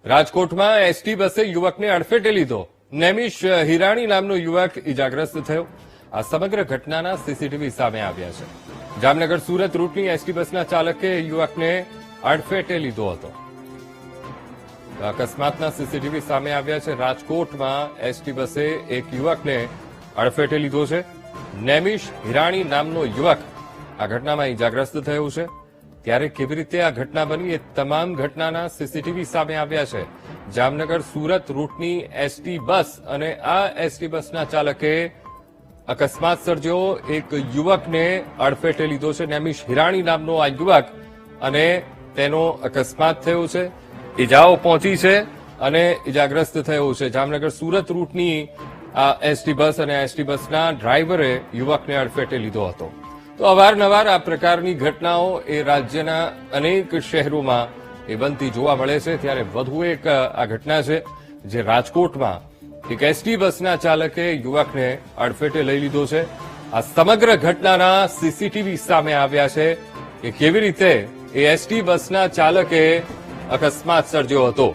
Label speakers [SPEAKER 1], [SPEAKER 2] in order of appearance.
[SPEAKER 1] રાજકોટમાં એસટી બસે યુવકને અડફેટે લીધો. નેમિશ હિરાણી નામનો યુવક ઇજાગ્રસ્ત થયો. આ સમગ્ર ઘટનાના સીસીટીવી સામે આવ્યા છે. જામનગર સુરત રૂટની એસટી બસના ચાલકે યુવકને અડફેટે લીધો હતો. અકસ્માતના સીસીટીવી સામે આવ્યા છે. રાજકોટમાં એસટી બસે એક યુવકને અડફેટે લીધો છે. નેમિશ હિરાણી નામનો યુવક આ ઘટનામાં ઇજાગ્રસ્ત થયો છે. ત્યારે કેવી રીતે આ ઘટના બની એ તમામ ઘટનાના સીસીટીવી સામે આવ્યા છે. જામનગર સુરત રૂટની એસટી બસ અને આ એસટી બસના ચાલકે અકસ્માત સર્જ્યો. એક યુવકને અડફેટે લીધો છે. નેમિશ હિરાણી નામનો આ યુવક અને તેનો અકસ્માત થયો છે. ઇજાઓ પહોંચી છે અને ઇજાગ્રસ્ત થયો છે. જામનગર સુરત રૂટની આ એસટી બસ અને એસટી બસના ડ્રાઈવરે યુવકને અડફેટે લીધો હતો. તો અવારનવાર આ પ્રકારની ઘટનાઓ એ રાજ્યના અનેક શહેરોમાં એ બનતી જોવા મળે છે. ત્યારે વધુ એક આ ઘટના છે જે રાજકોટમાં એક એસટી બસના ચાલકે યુવકને અડફેટે લઈ લીધો છે. આ સમગ્ર ઘટનાના સીસીટીવી સામે આવ્યા છે કે કેવી રીતે એ એસટી બસના ચાલકે અકસ્માત સર્જ્યો હતો.